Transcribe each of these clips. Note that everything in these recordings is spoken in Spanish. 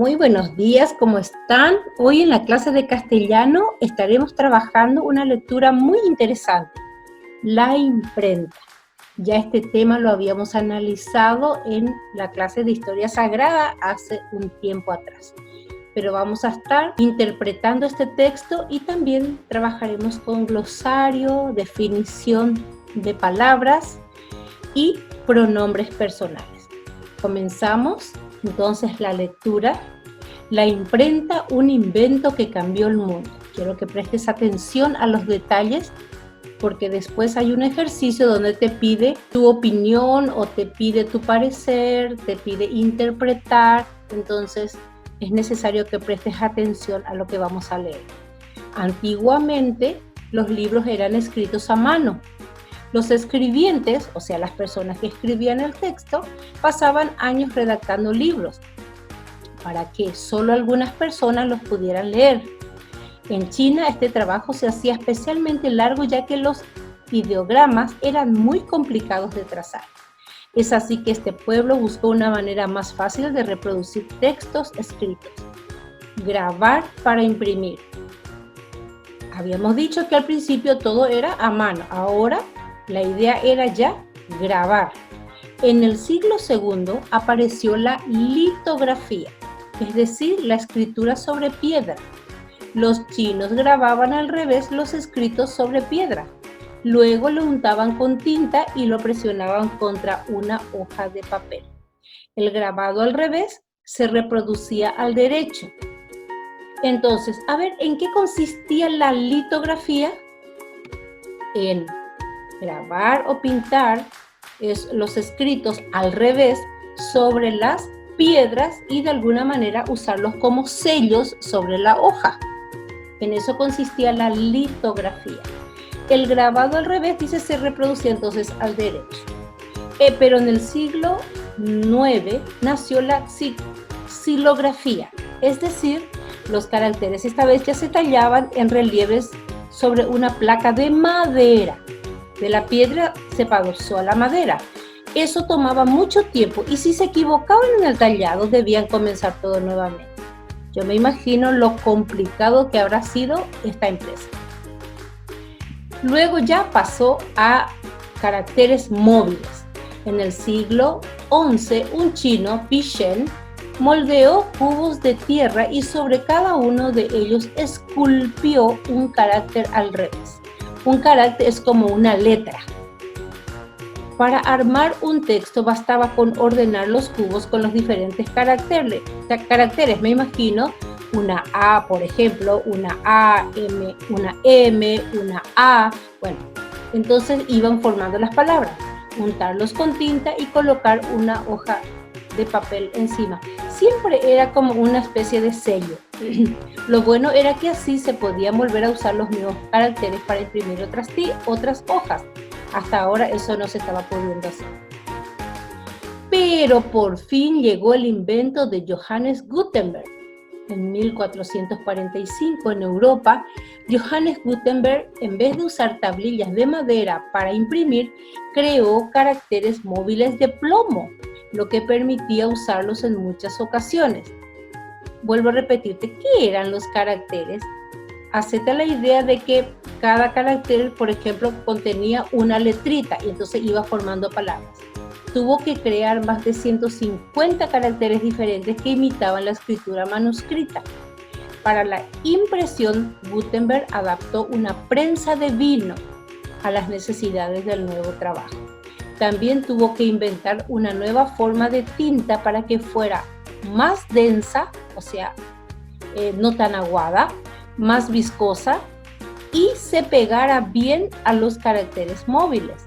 Muy buenos días, ¿cómo están? Hoy en la clase de castellano estaremos trabajando una lectura muy interesante, la imprenta. Ya este tema lo habíamos analizado en la clase de Historia Sagrada hace un tiempo atrás. Pero vamos a estar interpretando este texto y también trabajaremos con glosario, definición de palabras y pronombres personales. Comenzamos entonces la lectura. La imprenta, un invento que cambió el mundo. Quiero que prestes atención a los detalles porque después hay un ejercicio donde te pide tu opinión o te pide tu parecer, te pide interpretar. Entonces es necesario que prestes atención a lo que vamos a leer. Antiguamente los libros eran escritos a mano. Los escribientes, o sea, las personas que escribían el texto, pasaban años redactando libros para que solo algunas personas los pudieran leer. En China este trabajo se hacía especialmente largo ya que los ideogramas eran muy complicados de trazar. Es así que este pueblo buscó una manera más fácil de reproducir textos escritos. Grabar para imprimir. Habíamos dicho que al principio todo era a mano, ahora la idea era ya grabar. En el siglo II apareció la litografía, es decir, la escritura sobre piedra. Los chinos grababan al revés los escritos sobre piedra. Luego lo untaban con tinta y lo presionaban contra una hoja de papel. El grabado al revés se reproducía al derecho. Entonces, a ver, ¿en qué consistía la litografía? En grabar o pintar los escritos al revés sobre las piedras y de alguna manera usarlos como sellos sobre la hoja. En eso consistía la litografía. El grabado al revés, dice, se reproducía entonces al derecho. Pero en el siglo IX nació la xilografía, es decir, los caracteres esta vez ya se tallaban en relieves sobre una placa de madera. De la piedra se pasó a la madera. Eso tomaba mucho tiempo y si se equivocaban en el tallado debían comenzar todo nuevamente. Yo me imagino lo complicado que habrá sido esta empresa. Luego ya pasó a caracteres móviles. En el siglo XI, un chino, Pi Shen, moldeó cubos de tierra y sobre cada uno de ellos esculpió un carácter al revés. Un carácter es como una letra. Para armar un texto bastaba con ordenar los cubos con los diferentes caracteres. Me imagino una A, por ejemplo, una A, M, una M, una A. Bueno, entonces iban formando las palabras. Untarlos con tinta y colocar una hoja de papel encima. Siempre era como una especie de sello. Lo bueno era que así se podían volver a usar los mismos caracteres para imprimir otras hojas. Hasta ahora eso no se estaba pudiendo hacer. Pero por fin llegó el invento de Johannes Gutenberg. En 1445 en Europa, Johannes Gutenberg, en vez de usar tablillas de madera para imprimir, creó caracteres móviles de plomo, lo que permitía usarlos en muchas ocasiones. Vuelvo a repetirte, ¿qué eran los caracteres? Hacete la idea de que cada carácter, por ejemplo, contenía una letrita y entonces iba formando palabras. Tuvo que crear más de 150 caracteres diferentes que imitaban la escritura manuscrita. Para la impresión, Gutenberg adaptó una prensa de vino a las necesidades del nuevo trabajo. También tuvo que inventar una nueva forma de tinta para que fuera más densa, o sea, no tan aguada, más viscosa y se pegara bien a los caracteres móviles.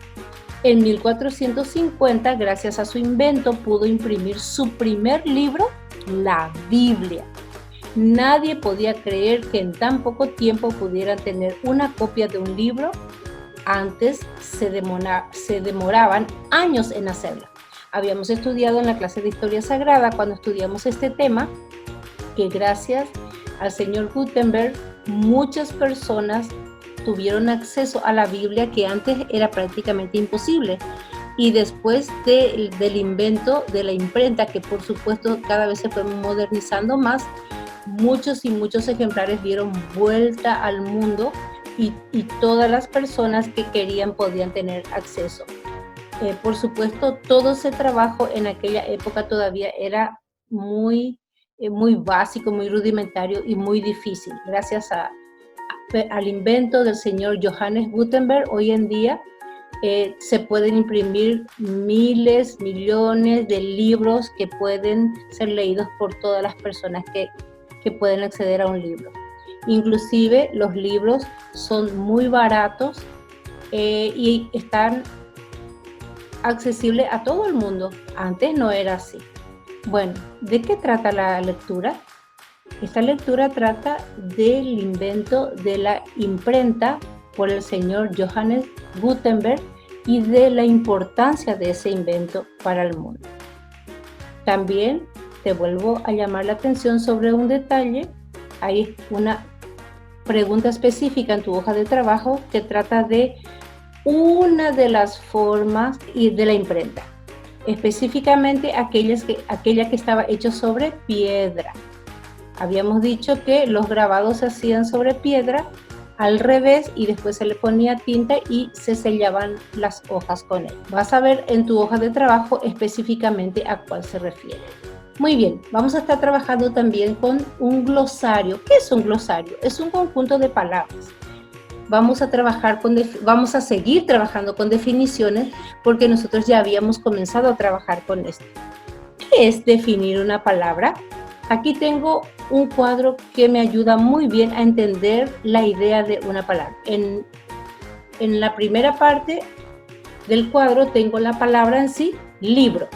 En 1450, gracias a su invento, pudo imprimir su primer libro, la Biblia. Nadie podía creer que en tan poco tiempo pudieran tener una copia de un libro. Antes se demoraban años en hacerla. Habíamos estudiado en la clase de Historia Sagrada, cuando estudiamos este tema, que gracias al señor Gutenberg, muchas personas tuvieron acceso a la Biblia que antes era prácticamente imposible. y después del invento de la imprenta, que por supuesto cada vez se fue modernizando más, muchos y muchos ejemplares dieron vuelta al mundo y todas las personas que querían podían tener acceso. Por supuesto, todo ese trabajo en aquella época todavía era muy básico, muy rudimentario y muy difícil. Gracias al invento del señor Johannes Gutenberg, hoy en día se pueden imprimir miles, millones de libros que pueden ser leídos por todas las personas que pueden acceder a un libro. Inclusive los libros son muy baratos y están accesibles a todo el mundo. Antes no era así. Bueno, ¿de qué trata la lectura? Esta lectura trata del invento de la imprenta por el señor Johannes Gutenberg y de la importancia de ese invento para el mundo. También te vuelvo a llamar la atención sobre un detalle. Hay una pregunta específica en tu hoja de trabajo que trata de una de las formas de la imprenta, específicamente aquella que estaba hecha sobre piedra. Habíamos dicho que los grabados se hacían sobre piedra al revés y después se le ponía tinta y se sellaban las hojas con él. Vas a ver en tu hoja de trabajo específicamente a cuál se refiere. Muy bien, vamos a estar trabajando también con un glosario. ¿Qué es un glosario? Es un conjunto de palabras. Vamos a seguir trabajando con definiciones porque nosotros ya habíamos comenzado a trabajar con esto. ¿Qué es definir una palabra? Aquí tengo un cuadro que me ayuda muy bien a entender la idea de una palabra. En la primera parte del cuadro tengo la palabra en sí, libro.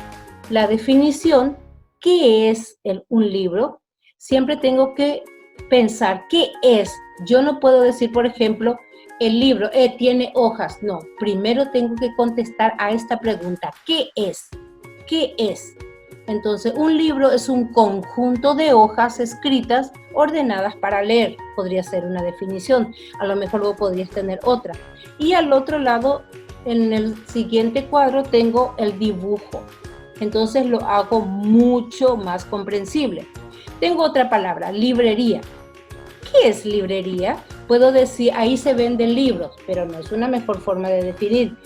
La definición, ¿qué es un libro? Siempre tengo que pensar, ¿qué es? Yo no puedo decir, por ejemplo, el libro tiene hojas. No, primero tengo que contestar a esta pregunta, ¿qué es? ¿Qué es? Entonces, un libro es un conjunto de hojas escritas ordenadas para leer. Podría ser una definición. A lo mejor vos podrías tener otra. Y al otro lado, en el siguiente cuadro, tengo el dibujo. Entonces, lo hago mucho más comprensible. Tengo otra palabra, librería. ¿Qué es librería? Puedo decir, ahí se venden libros, pero no es una mejor forma de definir.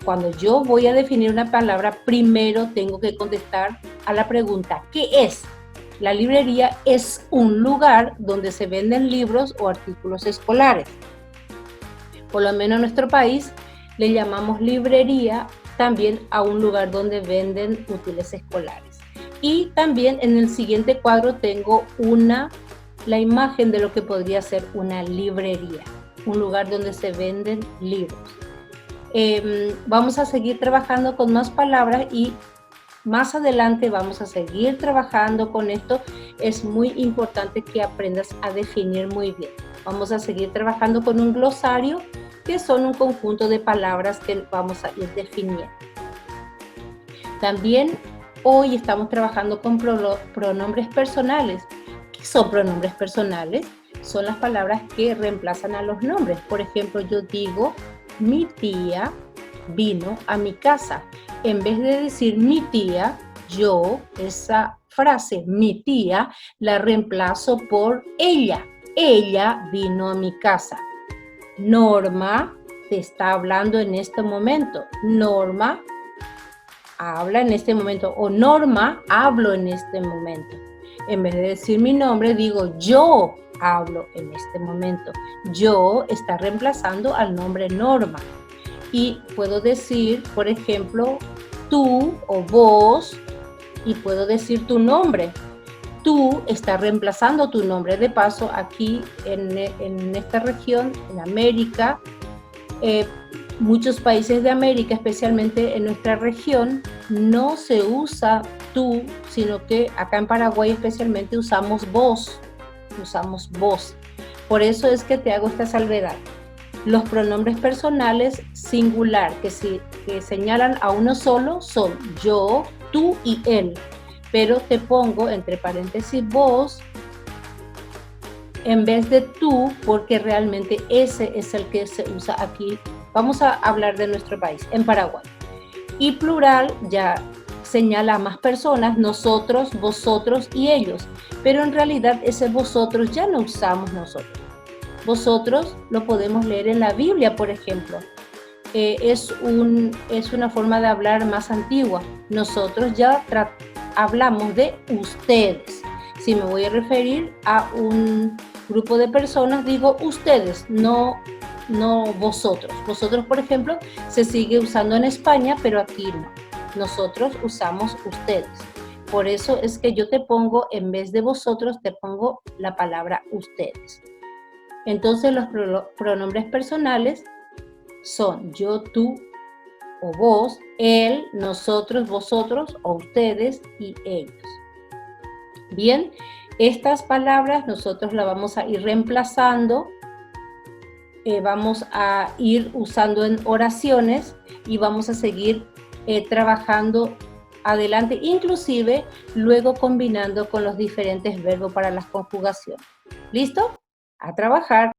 Cuando yo voy a definir una palabra, primero tengo que contestar a la pregunta, ¿qué es? La librería es un lugar donde se venden libros o artículos escolares. Por lo menos en nuestro país le llamamos librería también a un lugar donde venden útiles escolares. Y también en el siguiente cuadro tengo la imagen de lo que podría ser una librería, un lugar donde se venden libros. Vamos a seguir trabajando con más palabras y más adelante vamos a seguir trabajando con esto. Es muy importante que aprendas a definir muy bien. Vamos a seguir trabajando con un glosario, que son un conjunto de palabras que vamos a ir definiendo. También hoy estamos trabajando con pronombres personales. ¿Qué son pronombres personales? Son las palabras que reemplazan a los nombres. Por ejemplo, yo digo, mi tía vino a mi casa. En vez de decir mi tía, yo esa frase, mi tía, la reemplazo por ella. Ella vino a mi casa. Norma te está hablando en este momento. Norma habla en este momento. O Norma, hablo en este momento. En vez de decir mi nombre, digo yo hablo en este momento. Yo está reemplazando al nombre Norma. Y puedo decir, por ejemplo, tú o vos, y puedo decir tu nombre. Tú está reemplazando tu nombre. De paso, aquí en esta región, en América, muchos países de América, especialmente en nuestra región, no se usa tú, sino que acá en Paraguay especialmente usamos vos. Usamos vos. Por eso es que te hago esta salvedad. Los pronombres personales singular que señalan a uno solo son yo, tú y él. Pero te pongo entre paréntesis vos en vez de tú, porque realmente ese es el que se usa aquí. Vamos a hablar de nuestro país, en Paraguay. Y plural ya señala a más personas, nosotros, vosotros y ellos. Pero en realidad ese vosotros ya no usamos nosotros. Vosotros lo podemos leer en la Biblia, por ejemplo. Es una forma de hablar más antigua. Nosotros ya hablamos de ustedes. Si me voy a referir a un grupo de personas, digo ustedes, no vosotros. Vosotros, por ejemplo, se sigue usando en España, pero aquí no. Nosotros usamos ustedes. Por eso es que yo te pongo, en vez de vosotros, te pongo la palabra ustedes. Entonces los pronombres personales son yo, tú o vos, él, nosotros, vosotros o ustedes y ellos. Bien, estas palabras nosotros las vamos a ir reemplazando, vamos a ir usando en oraciones y vamos a seguir trabajando adelante, inclusive luego combinando con los diferentes verbos para las conjugaciones. ¿Listo? A trabajar.